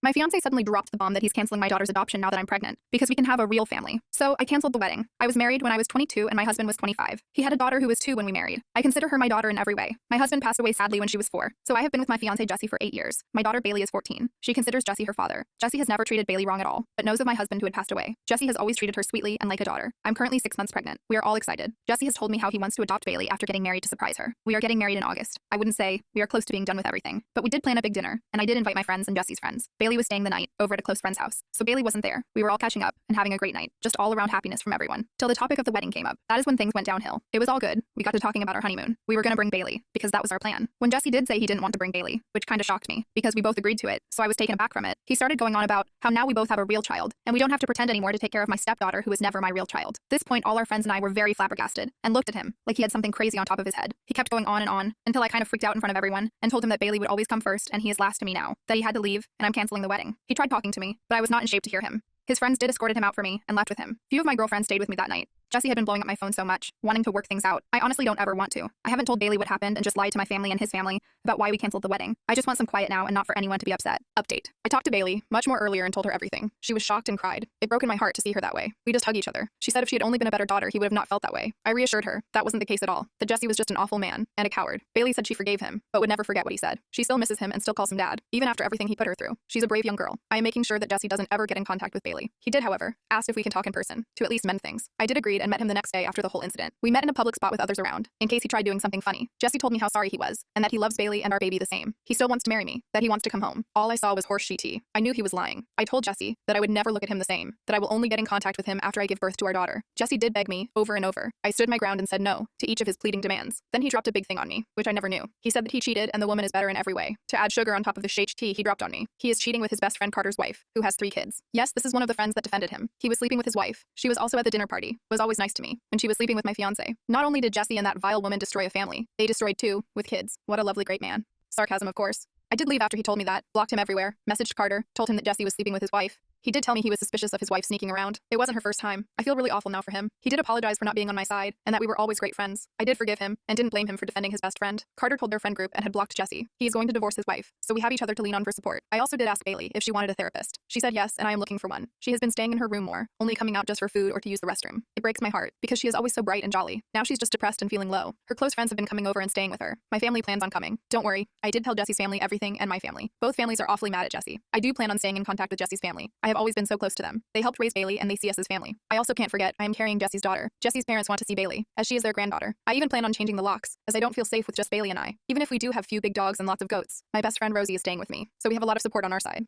My fiancé suddenly dropped the bomb that he's canceling my daughter's adoption now that I'm pregnant, because we can have a real family. So I canceled the wedding. I was married when I was 22 and my husband was 25. He had a daughter who was 2 when we married. I consider her my daughter in every way. My husband passed away sadly when she was 4. So I have been with my fiancé Jesse for 8 years. My daughter Bailey is 14. She considers Jesse her father. Jesse has never treated Bailey wrong at all, but knows of my husband who had passed away. Jesse has always treated her sweetly and like a daughter. I'm currently 6 months pregnant. We are all excited. Jesse has told me how he wants to adopt Bailey after getting married to surprise her. We are getting married in August. I wouldn't say we are close to being done with everything, but we did plan a big dinner, and I did invite my friends and Jesse's friends. Bailey was staying the night over at a close friend's house, so Bailey wasn't there. We were all catching up and having a great night, just all around happiness from everyone, till the topic of the wedding came up. That is when things went downhill. It was all good. We got to talking about our honeymoon. We were gonna bring Bailey, because that was our plan. When Jesse did say he didn't want to bring Bailey, which kinda shocked me, because we both agreed to it, so I was taken aback from it, he started going on about how now we both have a real child, and we don't have to pretend anymore to take care of my stepdaughter who is never my real child. This point, all our friends and I were very flabbergasted, and looked at him, like he had something crazy on top of his head. He kept going on and on, until I kind of freaked out in front of everyone, and told him that Bailey would always come first, and he is last to me now, that he had to leave, and I'm canceling the wedding. He tried talking to me, but I was not in shape to hear him. His friends did escorted him out for me and left with him. Few of my girlfriends stayed with me that night. Jesse had been blowing up my phone so much, wanting to work things out. I honestly don't ever want to. I haven't told Bailey what happened and just lied to my family and his family about why we canceled the wedding. I just want some quiet now and not for anyone to be upset. Update. I talked to Bailey much more earlier and told her everything. She was shocked and cried. It broke in my heart to see her that way. We just hug each other. She said if she had only been a better daughter, he would have not felt that way. I reassured her that wasn't the case at all, that Jesse was just an awful man and a coward. Bailey said she forgave him, but would never forget what he said. She still misses him and still calls him dad, even after everything he put her through. She's a brave young girl. I am making sure that Jesse doesn't ever get in contact with Bailey. He did, however, ask if we can talk in person, to at least mend things. I did agree and met him the next day after the whole incident. We met in a public spot with others around, in case he tried doing something funny. Jesse told me how sorry he was, and that he loves Bailey and our baby the same. He still wants to marry me, that he wants to come home. All I saw was horse shit tea. I knew he was lying. I told Jesse that I would never look at him the same, that I will only get in contact with him after I give birth to our daughter. Jesse did beg me, over and over. I stood my ground and said no to each of his pleading demands. Then he dropped a big thing on me, which I never knew. He said that he cheated and the woman is better in every way. To add sugar on top of the shit tea he dropped on me. He is cheating with his best friend Carter's wife, who has 3 kids. Yes, this is one of the friends that defended him. He was sleeping with his wife. She was also at the dinner party, was always nice to me, when she was sleeping with my fiancé. Not only did Jesse and that vile woman destroy a family, they destroyed 2, with kids. What a lovely great man. Sarcasm, of course. I did leave after he told me that, blocked him everywhere, messaged Carter, told him that Jesse was sleeping with his wife. He did tell me he was suspicious of his wife sneaking around. It wasn't her first time. I feel really awful now for him. He did apologize for not being on my side, and that we were always great friends. I did forgive him, and didn't blame him for defending his best friend. Carter told their friend group and had blocked Jesse. He is going to divorce his wife, so we have each other to lean on for support. I also did ask Bailey if she wanted a therapist. She said yes, and I am looking for one. She has been staying in her room more, only coming out just for food or to use the restroom. It breaks my heart, because she is always so bright and jolly. Now she's just depressed and feeling low. Her close friends have been coming over and staying with her. My family plans on coming. Don't worry, I did tell Jesse's family everything and my family. Both families are awfully mad at Jesse. I do plan on staying in contact with Jesse's family. I have always been so close to them. They helped raise Bailey and they see us as family. I also can't forget I am carrying Jesse's daughter. Jesse's parents want to see Bailey, as she is their granddaughter. I even plan on changing the locks, as I don't feel safe with just Bailey and I. Even if we do have few big dogs and lots of goats, my best friend Rosie is staying with me, so we have a lot of support on our side.